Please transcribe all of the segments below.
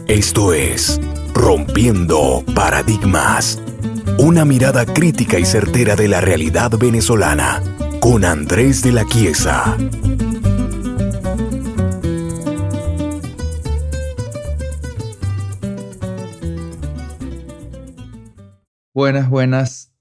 Esto es Rompiendo Paradigmas, una mirada crítica y certera de la realidad venezolana, con Andrés de la Chiesa. Buenas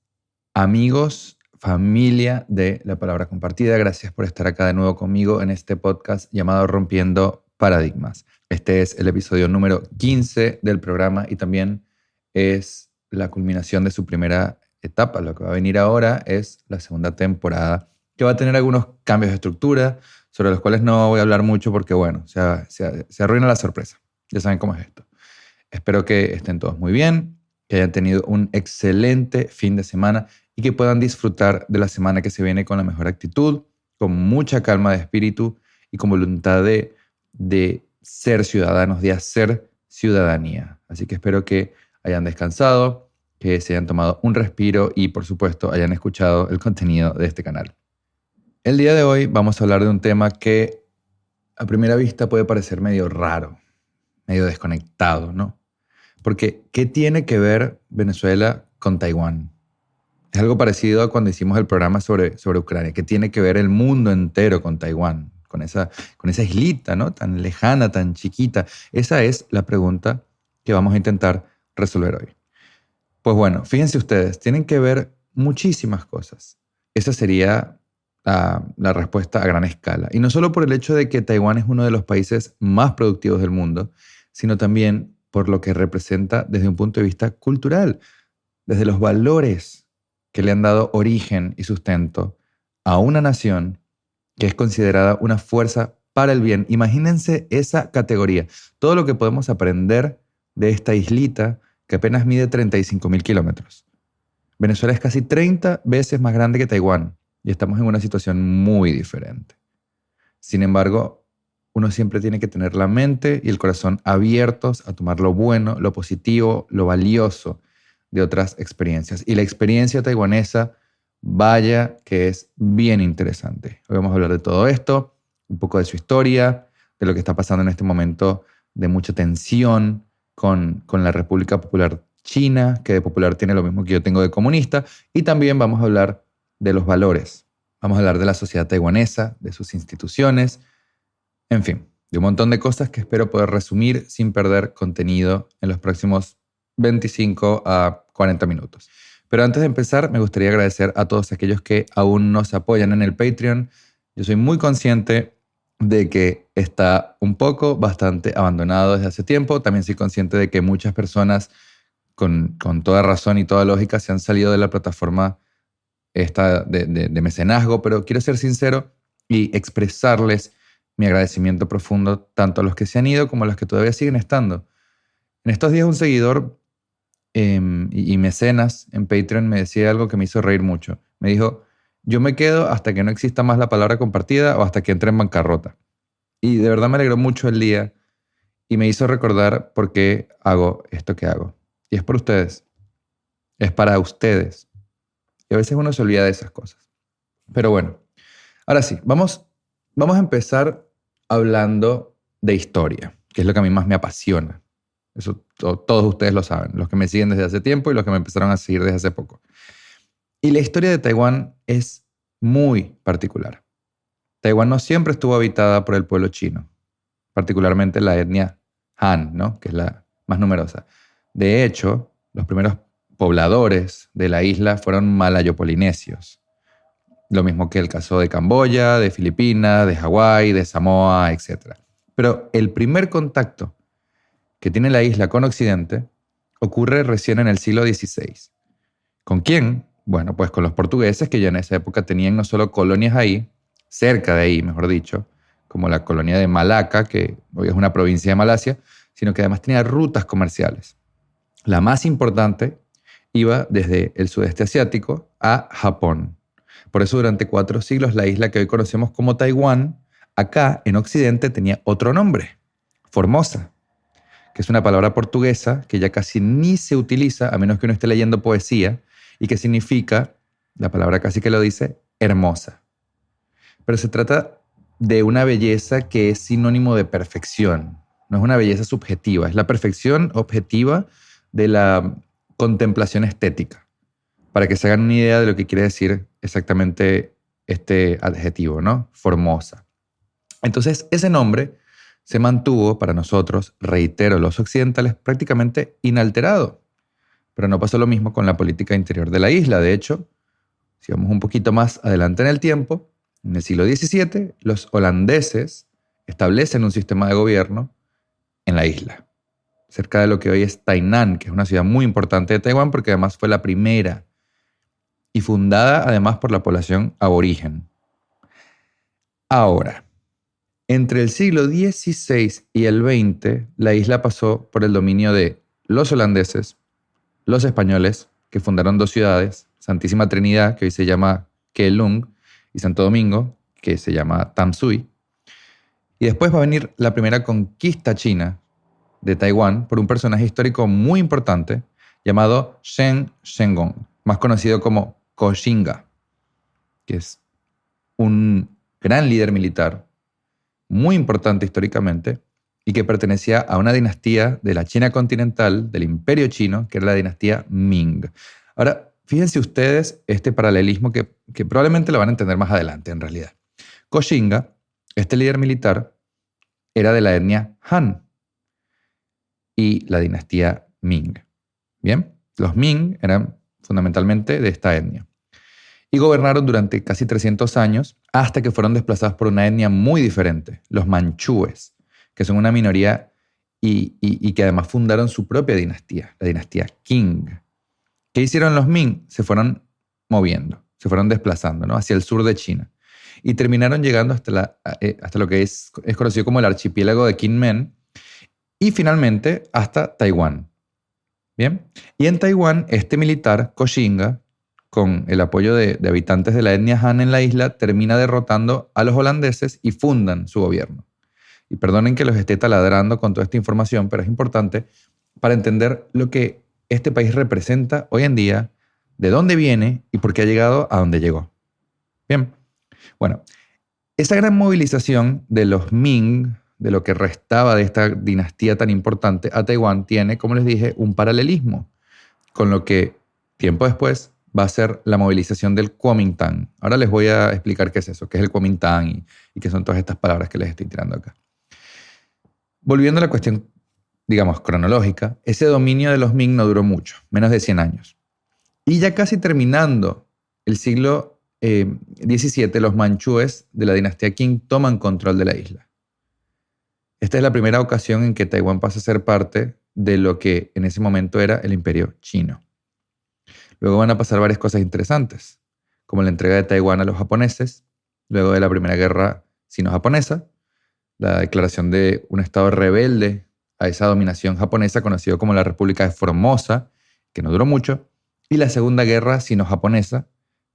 amigos, familia de La Palabra Compartida. Gracias por estar acá de nuevo conmigo en este podcast llamado Rompiendo Paradigmas. Este es el episodio número 15 del programa y también es la culminación de su primera etapa. Lo que va a venir ahora es la segunda temporada, que va a tener algunos cambios de estructura, sobre los cuales no voy a hablar mucho porque, bueno, se arruina la sorpresa. Ya saben cómo es esto. Espero que estén todos muy bien, que hayan tenido un excelente fin de semana y que puedan disfrutar de la semana que se viene con la mejor actitud, con mucha calma de espíritu y con voluntad de ser ciudadanos, de hacer ciudadanía. Así que espero que hayan descansado, que se hayan tomado un respiro y, por supuesto, hayan escuchado el contenido de este canal. El día de hoy vamos a hablar de un tema que a primera vista puede parecer medio raro, medio desconectado, ¿no? Porque, ¿qué tiene que ver Venezuela con Taiwán? Es algo parecido a cuando hicimos el programa sobre Ucrania. ¿Qué tiene que ver el mundo entero con Taiwán? Con esa islita, ¿no? Tan lejana, tan chiquita. Esa es la pregunta que vamos a intentar resolver hoy. Pues bueno, fíjense ustedes, tienen que ver muchísimas cosas. Esa sería la respuesta a gran escala. Y no solo por el hecho de que Taiwán es uno de los países más productivos del mundo, sino también por lo que representa desde un punto de vista cultural, desde los valores que le han dado origen y sustento a una nación que es considerada una fuerza para el bien. Imagínense esa categoría. Todo lo que podemos aprender de esta islita que apenas mide 35.000 kilómetros. Venezuela es casi 30 veces más grande que Taiwán y estamos en una situación muy diferente. Sin embargo, uno siempre tiene que tener la mente y el corazón abiertos a tomar lo bueno, lo positivo, lo valioso de otras experiencias. Y la experiencia taiwanesa, vaya que es bien interesante. Hoy vamos a hablar de todo esto, un poco de su historia, de lo que está pasando en este momento de mucha tensión con la República Popular China, que de popular tiene lo mismo que yo tengo de comunista, y también vamos a hablar de los valores. Vamos a hablar de la sociedad taiwanesa, de sus instituciones, en fin, de un montón de cosas que espero poder resumir sin perder contenido en los próximos 25 a 40 minutos. Pero antes de empezar, me gustaría agradecer a todos aquellos que aún nos apoyan en el Patreon. Yo soy muy consciente de que está bastante abandonado desde hace tiempo. También soy consciente de que muchas personas, con toda razón y toda lógica, se han salido de la plataforma esta de mecenazgo, pero quiero ser sincero y expresarles mi agradecimiento profundo tanto a los que se han ido como a los que todavía siguen estando. En estos días un seguidor y mecenas en Patreon me decía algo que me hizo reír mucho. Me dijo, yo me quedo hasta que no exista más la palabra compartida o hasta que entre en bancarrota. Y de verdad me alegró mucho el día y me hizo recordar por qué hago esto que hago. Y es por ustedes. Es para ustedes. Y a veces uno se olvida de esas cosas. Pero bueno, ahora sí, vamos a empezar hablando de historia, que es lo que a mí más me apasiona. Eso todos ustedes lo saben, los que me siguen desde hace tiempo y los que me empezaron a seguir desde hace poco. Y la historia de Taiwán es muy particular. Taiwán no siempre estuvo habitada por el pueblo chino, particularmente la etnia Han, ¿no? Que es la más numerosa. De hecho, los primeros pobladores de la isla fueron malayo-polinesios. Lo mismo que el caso de Camboya, de Filipinas, de Hawái, de Samoa, etc. Pero el primer contacto que tiene la isla con Occidente ocurre recién en el siglo XVI. ¿Con quién? Bueno, pues con los portugueses, que ya en esa época tenían no solo colonias ahí, cerca de ahí, mejor dicho, como la colonia de Malaca, que hoy es una provincia de Malasia, sino que además tenía rutas comerciales. La más importante iba desde el sudeste asiático a Japón. Por eso durante 4 siglos la isla que hoy conocemos como Taiwán, acá en Occidente tenía otro nombre, Formosa, que es una palabra portuguesa que ya casi ni se utiliza a menos que uno esté leyendo poesía y que significa, la palabra casi que lo dice, hermosa. Pero se trata de una belleza que es sinónimo de perfección. No es una belleza subjetiva, es la perfección objetiva de la contemplación estética. Para que se hagan una idea de lo que quiere decir exactamente este adjetivo, ¿no? Formosa. Entonces, ese nombre se mantuvo para nosotros, reitero, los occidentales, prácticamente inalterado. Pero no pasó lo mismo con la política interior de la isla. De hecho, si vamos un poquito más adelante en el tiempo, en el siglo XVII, los holandeses establecen un sistema de gobierno en la isla, cerca de lo que hoy es Tainan, que es una ciudad muy importante de Taiwán porque además fue la primera y fundada además por la población aborigen. Ahora, entre el siglo XVI y el XX, la isla pasó por el dominio de los holandeses, los españoles, que fundaron dos ciudades, Santísima Trinidad, que hoy se llama Keelung, y Santo Domingo, que se llama Tamsui. Y después va a venir la primera conquista china de Taiwán por un personaje histórico muy importante llamado Shen Shengong, más conocido como Koxinga, que es un gran líder militar, muy importante históricamente, y que pertenecía a una dinastía de la China continental, del Imperio Chino, que era la dinastía Ming. Ahora, fíjense ustedes este paralelismo que probablemente lo van a entender más adelante en realidad. Koxinga, este líder militar, era de la etnia Han y la dinastía Ming. Bien, los Ming eran fundamentalmente de esta etnia y gobernaron durante casi 300 años hasta que fueron desplazados por una etnia muy diferente, los manchúes, que son una minoría y que además fundaron su propia dinastía, la dinastía Qing. ¿Qué hicieron los Ming? Se fueron moviendo, se fueron desplazando, ¿no?, hacia el sur de China y terminaron llegando hasta lo que es conocido como el archipiélago de Kinmen y finalmente hasta Taiwán. Bien, y en Taiwán este militar, Koxinga, con el apoyo de habitantes de la etnia Han en la isla, termina derrotando a los holandeses y fundan su gobierno. Y perdonen que los esté taladrando con toda esta información, pero es importante para entender lo que este país representa hoy en día, de dónde viene y por qué ha llegado a donde llegó. Bien, bueno, esa gran movilización de los Ming, de lo que restaba de esta dinastía tan importante a Taiwán, tiene, como les dije, un paralelismo con lo que tiempo después va a ser la movilización del Kuomintang. Ahora les voy a explicar qué es eso, qué es el Kuomintang y qué son todas estas palabras que les estoy tirando acá. Volviendo a la cuestión, digamos, cronológica, ese dominio de los Ming no duró mucho, menos de 100 años. Y ya casi terminando el siglo XVII, los manchúes de la dinastía Qing toman control de la isla. Esta es la primera ocasión en que Taiwán pasa a ser parte de lo que en ese momento era el Imperio Chino. Luego van a pasar varias cosas interesantes, como la entrega de Taiwán a los japoneses, luego de la Primera Guerra Sino-Japonesa, la declaración de un estado rebelde a esa dominación japonesa conocido como la República de Formosa, que no duró mucho, y la Segunda Guerra Sino-Japonesa,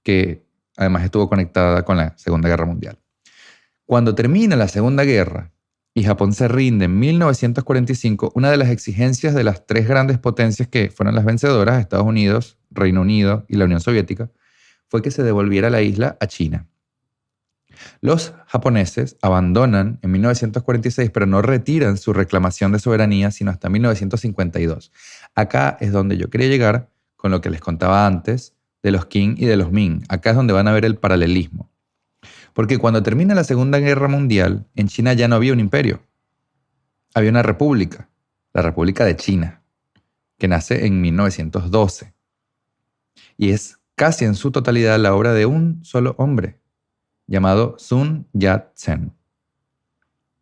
que además estuvo conectada con la Segunda Guerra Mundial. Cuando termina la Segunda Guerra y Japón se rinde en 1945, una de las exigencias de las tres grandes potencias que fueron las vencedoras, Estados Unidos, Reino Unido y la Unión Soviética, fue que se devolviera la isla a China. Los japoneses abandonan en 1946, pero no retiran su reclamación de soberanía sino hasta 1952. Acá es donde yo quería llegar con lo que les contaba antes de los Qing y de los Ming. Acá es donde van a ver el paralelismo. Porque cuando termina la Segunda Guerra Mundial, en China ya no había un imperio. Había una república, la República de China, que nace en 1912. Y es casi en su totalidad la obra de un solo hombre, llamado Sun Yat-sen,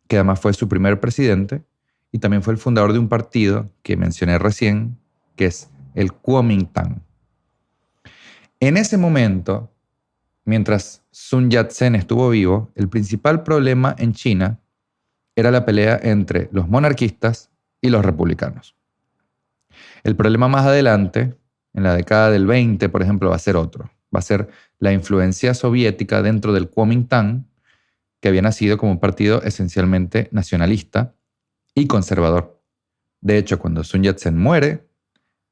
que además fue su primer presidente y también fue el fundador de un partido que mencioné recién, que es el Kuomintang. En ese momento, mientras Sun Yat-sen estuvo vivo, el principal problema en China era la pelea entre los monarquistas y los republicanos. El problema más adelante, en la década del 20, por ejemplo, va a ser otro. Va a ser la influencia soviética dentro del Kuomintang, que había nacido como un partido esencialmente nacionalista y conservador. De hecho, cuando Sun Yat-sen muere,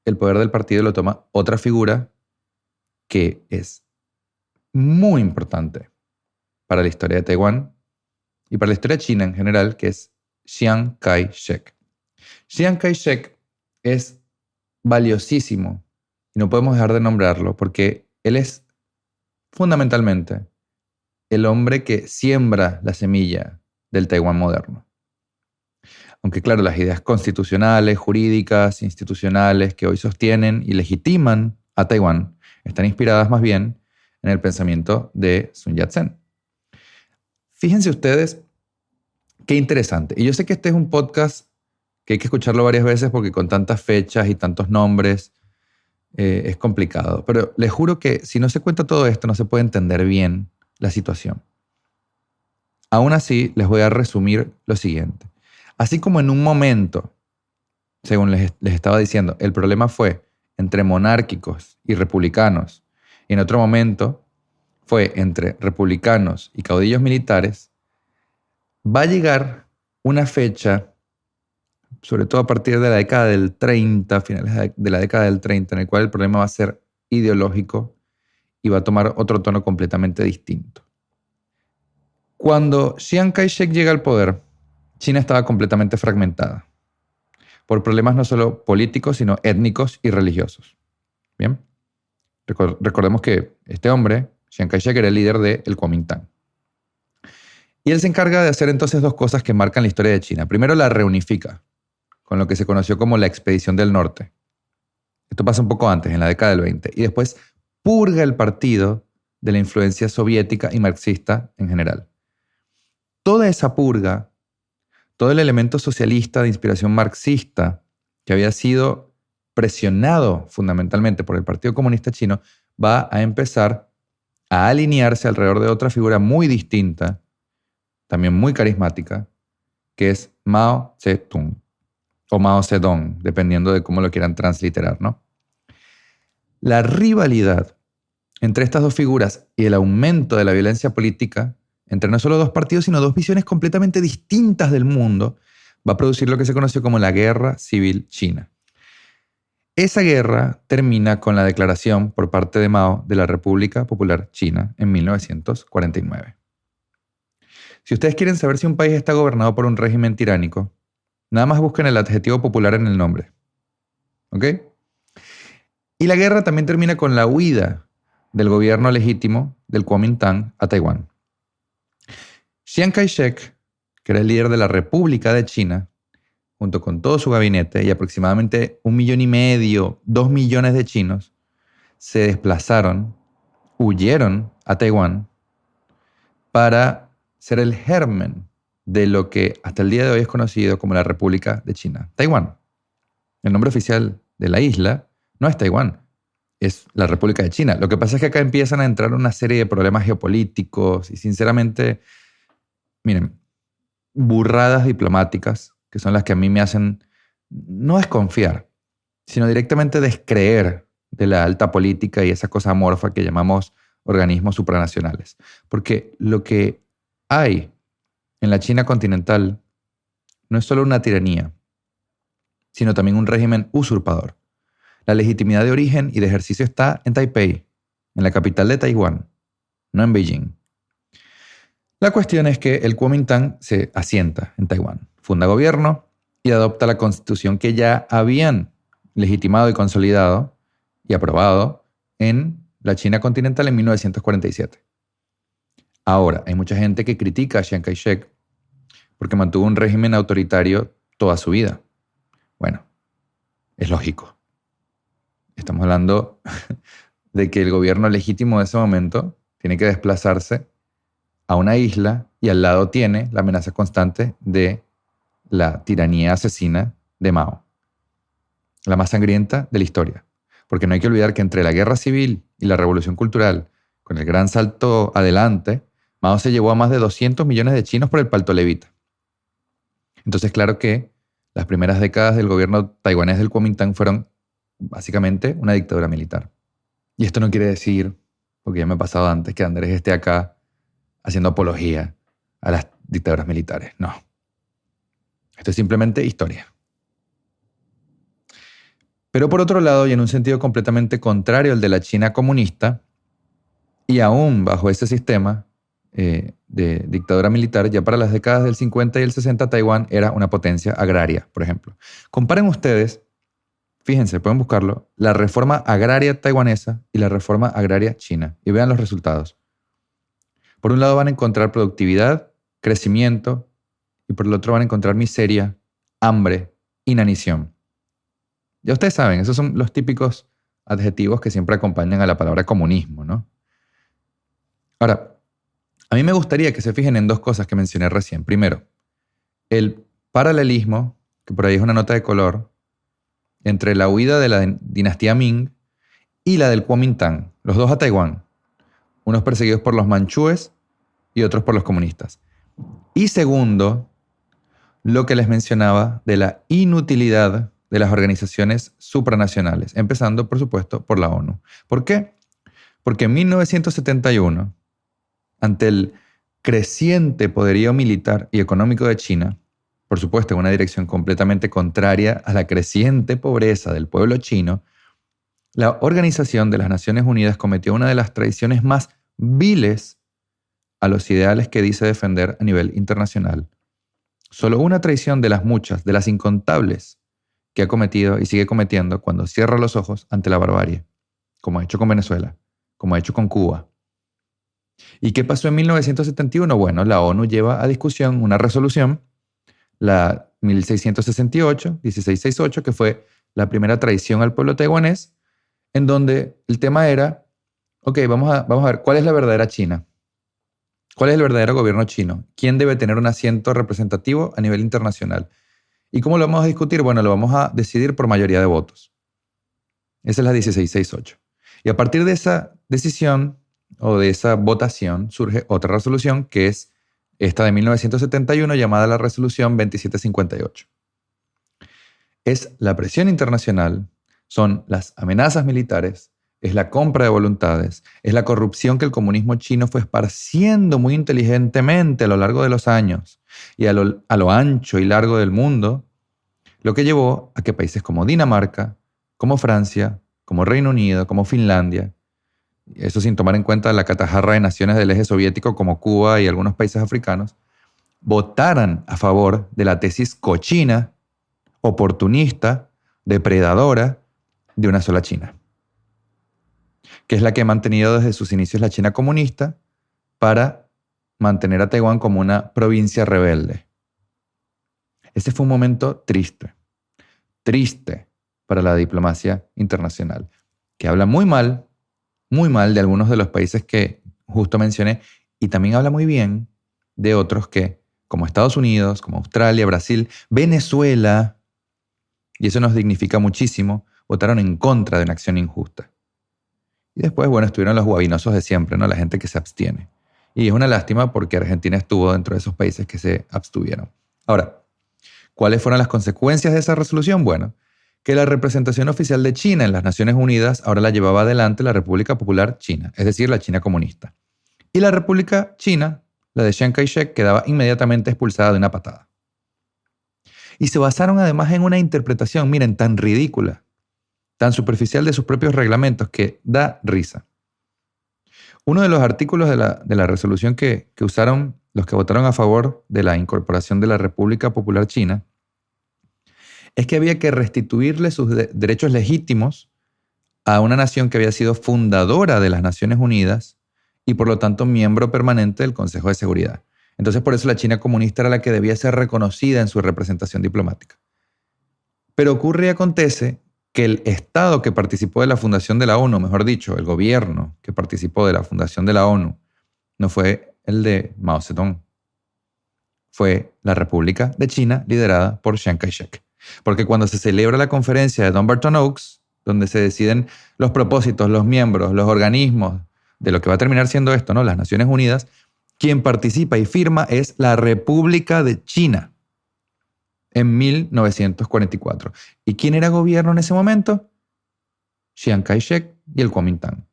el poder del partido lo toma otra figura que es muy importante para la historia de Taiwán y para la historia de China en general, que es Chiang Kai-shek. Chiang Kai-shek es valiosísimo y no podemos dejar de nombrarlo porque él es fundamentalmente el hombre que siembra la semilla del Taiwán moderno. Aunque claro, las ideas constitucionales, jurídicas, institucionales que hoy sostienen y legitiman a Taiwán están inspiradas más bien en el pensamiento de Sun Yat-sen. Fíjense ustedes qué interesante. Y yo sé que este es un podcast que hay que escucharlo varias veces porque con tantas fechas y tantos nombres es complicado. Pero les juro que si no se cuenta todo esto no se puede entender bien la situación. Aún así, les voy a resumir lo siguiente. Así como en un momento, según les estaba diciendo, el problema fue entre monárquicos y republicanos, y en otro momento fue entre republicanos y caudillos militares, va a llegar una fecha, sobre todo a partir de la década del 30, finales de la década del 30, en el cual el problema va a ser ideológico y va a tomar otro tono completamente distinto. Cuando Chiang Kai-shek llega al poder, China estaba completamente fragmentada por problemas no solo políticos, sino étnicos y religiosos. Bien, recordemos que este hombre, Chiang Kai-shek, era el líder del Kuomintang. Y él se encarga de hacer entonces dos cosas que marcan la historia de China. Primero, la reunifica con lo que se conoció como la Expedición del Norte. Esto pasa un poco antes, en la década del 20. Y después purga el partido de la influencia soviética y marxista en general. Toda esa purga, todo el elemento socialista de inspiración marxista que había sido presionado fundamentalmente por el Partido Comunista Chino, va a empezar a alinearse alrededor de otra figura muy distinta, también muy carismática, que es Mao Zedong o Mao Zedong, dependiendo de cómo lo quieran transliterar, ¿no? La rivalidad entre estas dos figuras y el aumento de la violencia política entre no solo dos partidos, sino dos visiones completamente distintas del mundo, va a producir lo que se conoció como la Guerra Civil China. Esa guerra termina con la declaración por parte de Mao de la República Popular China en 1949. Si ustedes quieren saber si un país está gobernado por un régimen tiránico, nada más busquen el adjetivo popular en el nombre. ¿Ok? Y la guerra también termina con la huida del gobierno legítimo del Kuomintang a Taiwán. Chiang Kai-shek, que era el líder de la República de China, junto con todo su gabinete y aproximadamente 1,5 millones, 2 millones de chinos, se desplazaron, huyeron a Taiwán para ser el germen de lo que hasta el día de hoy es conocido como la República de China, Taiwán. El nombre oficial de la isla no es Taiwán, es la República de China. Lo que pasa es que acá empiezan a entrar una serie de problemas geopolíticos y sinceramente, miren, burradas diplomáticas, que son las que a mí me hacen no desconfiar, sino directamente descreer de la alta política y esa cosa amorfa que llamamos organismos supranacionales. Porque lo que hay en la China continental no es solo una tiranía, sino también un régimen usurpador. La legitimidad de origen y de ejercicio está en Taipei, en la capital de Taiwán, no en Beijing. La cuestión es que el Kuomintang se asienta en Taiwán, funda gobierno y adopta la constitución que ya habían legitimado y consolidado y aprobado en la China continental en 1947. Ahora, hay mucha gente que critica a Chiang Kai-shek porque mantuvo un régimen autoritario toda su vida. Bueno, es lógico. Estamos hablando de que el gobierno legítimo de ese momento tiene que desplazarse a una isla y al lado tiene la amenaza constante de la tiranía asesina de Mao, la más sangrienta de la historia. Porque no hay que olvidar que entre la guerra civil y la revolución cultural, con el gran salto adelante, Mao se llevó a más de 200 millones de chinos por el palto levita. Entonces, claro que las primeras décadas del gobierno taiwanés del Kuomintang fueron básicamente una dictadura militar. Y esto no quiere decir, porque ya me ha pasado antes, que Andrés esté acá haciendo apología a las dictaduras militares. No. Esto es simplemente historia. Pero por otro lado, y en un sentido completamente contrario al de la China comunista, y aún bajo ese sistema de dictadura militar, ya para las décadas del 50 y el 60, Taiwán era una potencia agraria, por ejemplo. Comparen ustedes, fíjense, pueden buscarlo, la reforma agraria taiwanesa y la reforma agraria china, y vean los resultados. Por un lado van a encontrar productividad, crecimiento, y por el otro van a encontrar miseria, hambre, inanición. Ya ustedes saben, esos son los típicos adjetivos que siempre acompañan a la palabra comunismo, ¿no? Ahora, a mí me gustaría que se fijen en dos cosas que mencioné recién. Primero, el paralelismo, que por ahí es una nota de color, entre la huida de la dinastía Ming y la del Kuomintang, los dos a Taiwán, unos perseguidos por los manchúes y otros por los comunistas. Y segundo, lo que les mencionaba de la inutilidad de las organizaciones supranacionales, empezando, por supuesto, por la ONU. ¿Por qué? Porque en 1971, ante el creciente poderío militar y económico de China, por supuesto en una dirección completamente contraria a la creciente pobreza del pueblo chino, la Organización de las Naciones Unidas cometió una de las traiciones más viles a los ideales que dice defender a nivel internacional. Solo una traición de las muchas, de las incontables, que ha cometido y sigue cometiendo cuando cierra los ojos ante la barbarie, como ha hecho con Venezuela, como ha hecho con Cuba. ¿Y qué pasó en 1971? Bueno, la ONU lleva a discusión una resolución, la 1668, que fue la primera traición al pueblo taiwanés, en donde el tema era, ok, vamos a ver, ¿cuál es la verdadera China? ¿Cuál es el verdadero gobierno chino? ¿Quién debe tener un asiento representativo a nivel internacional? ¿Y cómo lo vamos a discutir? Bueno, lo vamos a decidir por mayoría de votos. Esa es la 1668. Y a partir de esa decisión o de esa votación surge otra resolución que es esta de 1971 llamada la resolución 2758. Es la presión internacional, son las amenazas militares, es la compra de voluntades, es la corrupción que el comunismo chino fue esparciendo muy inteligentemente a lo largo de los años y a lo ancho y largo del mundo, lo que llevó a que países como Dinamarca, como Francia, como Reino Unido, como Finlandia, eso sin tomar en cuenta la catajarra de naciones del eje soviético como Cuba y algunos países africanos, votaran a favor de la tesis cochina, oportunista, depredadora de una sola China, que es la que ha mantenido desde sus inicios la China comunista para mantener a Taiwán como una provincia rebelde. Ese fue un momento triste para la diplomacia internacional, que habla muy mal de algunos de los países que justo mencioné y también habla muy bien de otros que, como Estados Unidos, como Australia, Brasil, Venezuela, y eso nos dignifica muchísimo, votaron en contra de una acción injusta. Y después, bueno, estuvieron los guabinosos de siempre, ¿no? La gente que se abstiene. Y es una lástima porque Argentina estuvo dentro de esos países que se abstuvieron. Ahora, ¿cuáles fueron las consecuencias de esa resolución? Bueno, que la representación oficial de China en las Naciones Unidas ahora la llevaba adelante la República Popular China, es decir, la China comunista. Y la República China, la de Chiang Kai-shek, quedaba inmediatamente expulsada de una patada. Y se basaron además en una interpretación, miren, tan ridícula, tan superficial de sus propios reglamentos que da risa. Uno de los artículos de la resolución que usaron los que votaron a favor de la incorporación de la República Popular China es que había que restituirle sus derechos legítimos a una nación que había sido fundadora de las Naciones Unidas y por lo tanto miembro permanente del Consejo de Seguridad. Entonces por eso la China comunista era la que debía ser reconocida en su representación diplomática. Pero ocurre y acontece que el Estado que participó de la fundación de la ONU, mejor dicho, el gobierno que participó de la fundación de la ONU, no fue el de Mao Zedong. Fue la República de China liderada por Chiang Kai-shek. Porque cuando se celebra la conferencia de Dumbarton Oaks, donde se deciden los propósitos, los miembros, los organismos de lo que va a terminar siendo esto, ¿no? Las Naciones Unidas, quien participa y firma es la República de China en 1944. ¿Y quién era gobierno en ese momento? Chiang Kai-shek y el Kuomintang.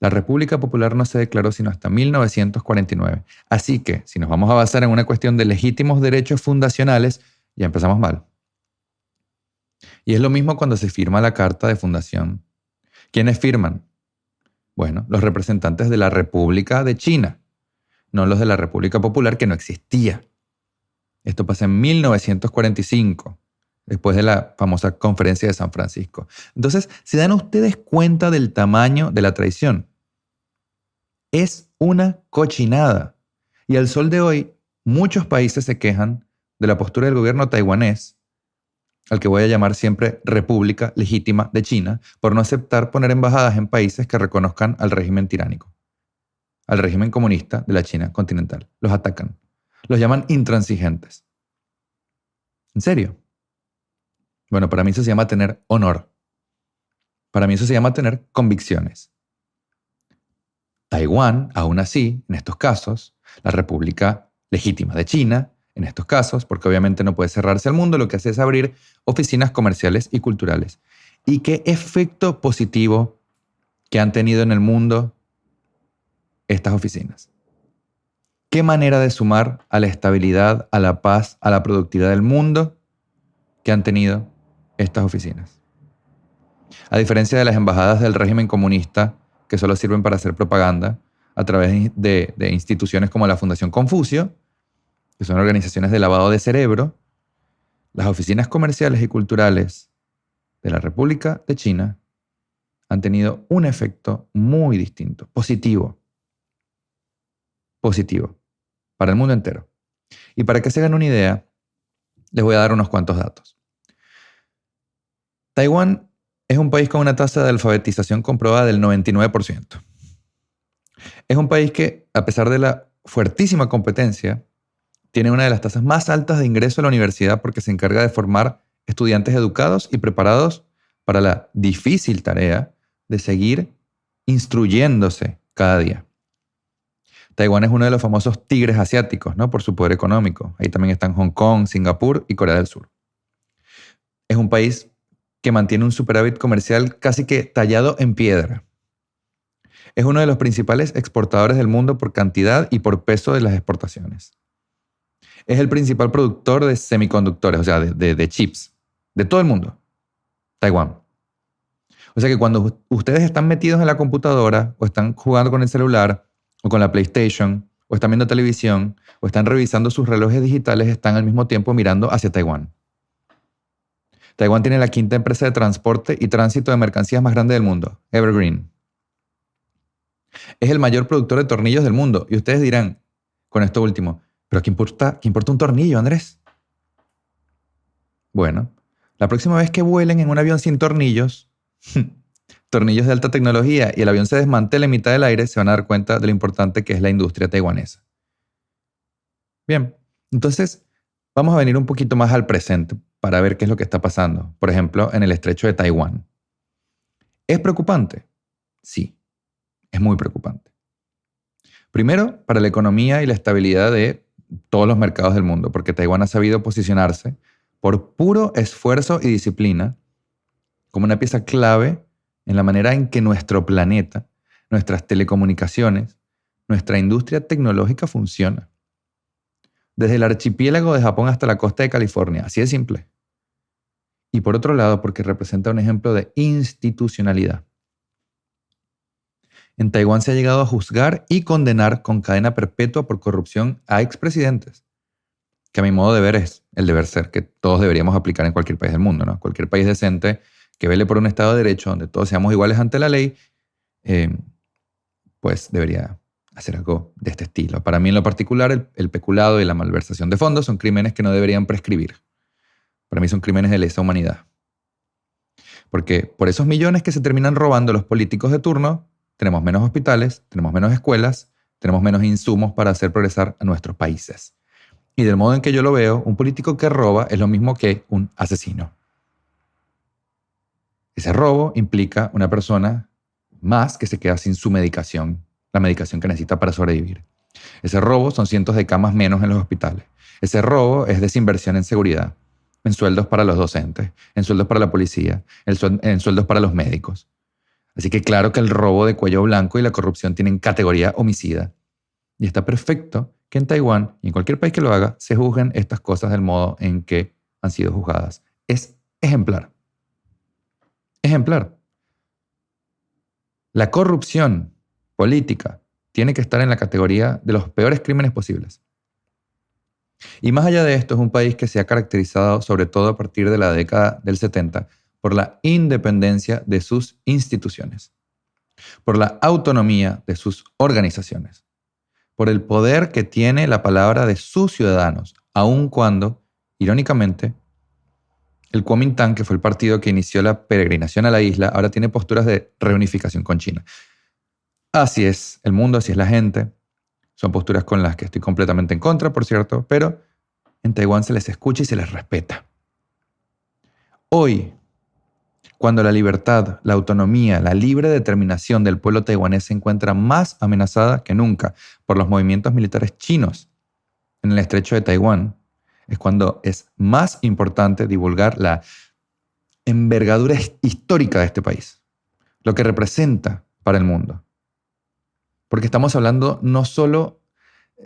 La República Popular no se declaró sino hasta 1949. Así que, si nos vamos a basar en una cuestión de legítimos derechos fundacionales, ya empezamos mal. Y es lo mismo cuando se firma la carta de fundación. ¿Quiénes firman? Bueno, los representantes de la República de China, no los de la República Popular, que no existía. Esto pasa en 1945, después de la famosa Conferencia de San Francisco. Entonces, ¿se dan ustedes cuenta del tamaño de la traición? Es una cochinada. Y al sol de hoy, muchos países se quejan de la postura del gobierno taiwanés, al que voy a llamar siempre República Legítima de China, por no aceptar poner embajadas en países que reconozcan al régimen tiránico, al régimen comunista de la China continental. Los atacan. Los llaman intransigentes. ¿En serio? Bueno, para mí eso se llama tener honor. Para mí eso se llama tener convicciones. Taiwán, aún así, en estos casos, la República Legítima de China, en estos casos, porque obviamente no puede cerrarse al mundo, lo que hace es abrir oficinas comerciales y culturales. ¿Y qué efecto positivo que han tenido en el mundo estas oficinas? ¿Qué manera de sumar a la estabilidad, a la paz, a la productividad del mundo que han tenido estas oficinas? A diferencia de las embajadas del régimen comunista, que solo sirven para hacer propaganda a través de instituciones como la Fundación Confucio, que son organizaciones de lavado de cerebro, las oficinas comerciales y culturales de la República de China han tenido un efecto muy distinto, positivo, para el mundo entero. Y para que se hagan una idea, les voy a dar unos cuantos datos. Taiwán es un país con una tasa de alfabetización comprobada del 99%. Es un país que, a pesar de la fuertísima competencia, tiene una de las tasas más altas de ingreso a la universidad porque se encarga de formar estudiantes educados y preparados para la difícil tarea de seguir instruyéndose cada día. Taiwán es uno de los famosos tigres asiáticos, ¿no? Por su poder económico. Ahí también están Hong Kong, Singapur y Corea del Sur. Es un país que mantiene un superávit comercial casi que tallado en piedra. Es uno de los principales exportadores del mundo por cantidad y por peso de las exportaciones. Es el principal productor de semiconductores, o sea, de chips, de todo el mundo. Taiwán. O sea que cuando ustedes están metidos en la computadora, o están jugando con el celular, o con la PlayStation, o están viendo televisión, o están revisando sus relojes digitales, están al mismo tiempo mirando hacia Taiwán. Taiwán tiene la quinta empresa de transporte y tránsito de mercancías más grande del mundo, Evergreen. Es el mayor productor de tornillos del mundo. Y ustedes dirán, con esto último, ¿pero qué importa un tornillo, Andrés? Bueno, la próxima vez que vuelen en un avión sin tornillos, tornillos de alta tecnología, y el avión se desmantela en mitad del aire, se van a dar cuenta de lo importante que es la industria taiwanesa. Bien, entonces vamos a venir un poquito más al presente para ver qué es lo que está pasando. Por ejemplo, en el estrecho de Taiwán. ¿Es preocupante? Sí, es muy preocupante. Primero, para la economía y la estabilidad de todos los mercados del mundo, porque Taiwán ha sabido posicionarse por puro esfuerzo y disciplina como una pieza clave en la manera en que nuestro planeta, nuestras telecomunicaciones, nuestra industria tecnológica funciona. Desde el archipiélago de Japón hasta la costa de California, así de simple. Y por otro lado, porque representa un ejemplo de institucionalidad. En Taiwán se ha llegado a juzgar y condenar con cadena perpetua por corrupción a expresidentes, que a mi modo de ver es el deber ser que todos deberíamos aplicar en cualquier país del mundo, ¿no? Cualquier país decente que vele por un Estado de Derecho donde todos seamos iguales ante la ley, pues debería hacer algo de este estilo. Para mí en lo particular, el peculado y la malversación de fondos son crímenes que no deberían prescribir. Para mí son crímenes de lesa humanidad. Porque por esos millones que se terminan robando los políticos de turno, tenemos menos hospitales, tenemos menos escuelas, tenemos menos insumos para hacer progresar a nuestros países. Y del modo en que yo lo veo, un político que roba es lo mismo que un asesino. Ese robo implica una persona más que se queda sin su medicación, la medicación que necesita para sobrevivir. Ese robo son cientos de camas menos en los hospitales. Ese robo es desinversión en seguridad, en sueldos para los docentes, en sueldos para la policía, en sueldos para los médicos. Así que claro que el robo de cuello blanco y la corrupción tienen categoría homicida. Y está perfecto que en Taiwán y en cualquier país que lo haga se juzguen estas cosas del modo en que han sido juzgadas. Es ejemplar. ejemplar. La corrupción política tiene que estar en la categoría de los peores crímenes posibles. Y más allá de esto, es un país que se ha caracterizado, sobre todo a partir de la década del 70, por la independencia de sus instituciones, por la autonomía de sus organizaciones, por el poder que tiene la palabra de sus ciudadanos, aun cuando, irónicamente, el Kuomintang, que fue el partido que inició la peregrinación a la isla, ahora tiene posturas de reunificación con China. Así es el mundo, así es la gente. Son posturas con las que estoy completamente en contra, por cierto, pero en Taiwán se les escucha y se les respeta. Hoy, cuando la libertad, la autonomía, la libre determinación del pueblo taiwanés se encuentra más amenazada que nunca por los movimientos militares chinos en el estrecho de Taiwán, es cuando es más importante divulgar la envergadura histórica de este país, lo que representa para el mundo. Porque estamos hablando no solo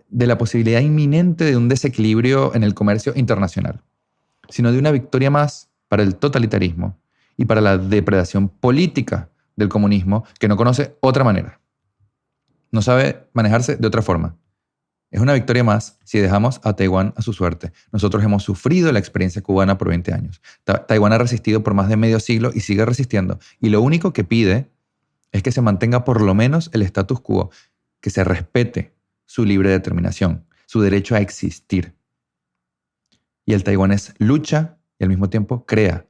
de la posibilidad inminente de un desequilibrio en el comercio internacional, sino de una victoria más para el totalitarismo y para la depredación política del comunismo que no conoce otra manera. No sabe manejarse de otra forma. Es una victoria más si dejamos a Taiwán a su suerte. Nosotros hemos sufrido la experiencia cubana por 20 años. Taiwán ha resistido por más de medio siglo y sigue resistiendo. Y lo único que pide es que se mantenga por lo menos el status quo, que se respete su libre determinación, su derecho a existir. Y el taiwanés lucha y al mismo tiempo crea.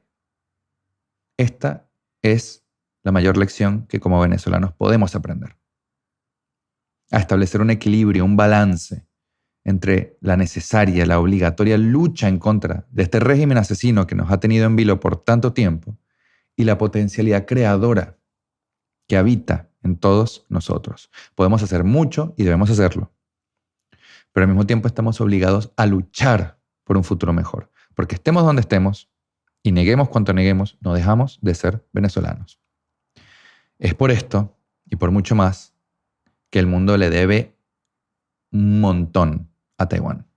Esta es la mayor lección que como venezolanos podemos aprender. A establecer un equilibrio, un balance entre la necesaria, la obligatoria lucha en contra de este régimen asesino que nos ha tenido en vilo por tanto tiempo y la potencialidad creadora que habita en todos nosotros. Podemos hacer mucho y debemos hacerlo, pero al mismo tiempo estamos obligados a luchar por un futuro mejor, porque estemos donde estemos y neguemos cuanto neguemos, no dejamos de ser venezolanos. Es por esto y por mucho más que el mundo le debe un montón a Taiwán.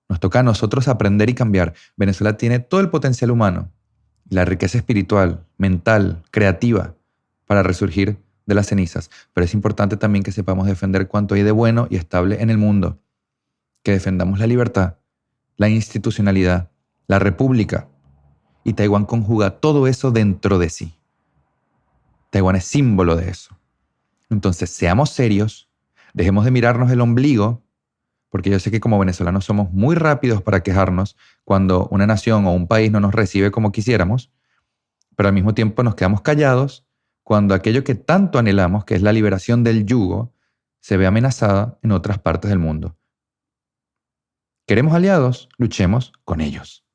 Nos toca a nosotros aprender y cambiar. Venezuela tiene todo el potencial humano, la riqueza espiritual, mental, creativa, para resurgir de las cenizas. Pero es importante también que sepamos defender cuanto hay de bueno y estable en el mundo. Que defendamos la libertad, la institucionalidad, la república. Y Taiwán conjuga todo eso dentro de sí. Taiwán es símbolo de eso. Entonces, seamos serios, dejemos de mirarnos el ombligo, porque yo sé que como venezolanos somos muy rápidos para quejarnos cuando una nación o un país no nos recibe como quisiéramos, pero al mismo tiempo nos quedamos callados cuando aquello que tanto anhelamos, que es la liberación del yugo, se ve amenazada en otras partes del mundo. ¿Queremos aliados? Luchemos con ellos.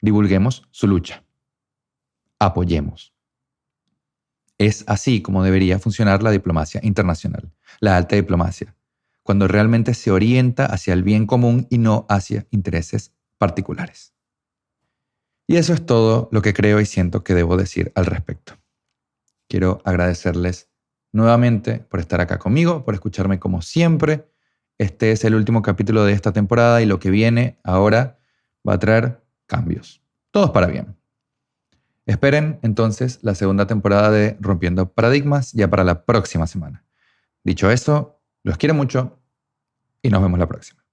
Divulguemos su lucha. Apoyemos. Es así como debería funcionar la diplomacia internacional, la alta diplomacia, cuando realmente se orienta hacia el bien común y no hacia intereses particulares. Y eso es todo lo que creo y siento que debo decir al respecto. Quiero agradecerles nuevamente por estar acá conmigo, por escucharme como siempre. Este es el último capítulo de esta temporada y lo que viene ahora va a traer cambios, todos para bien. Esperen entonces la segunda temporada de Rompiendo Paradigmas ya para la próxima semana. Dicho eso, los quiero mucho y nos vemos la próxima.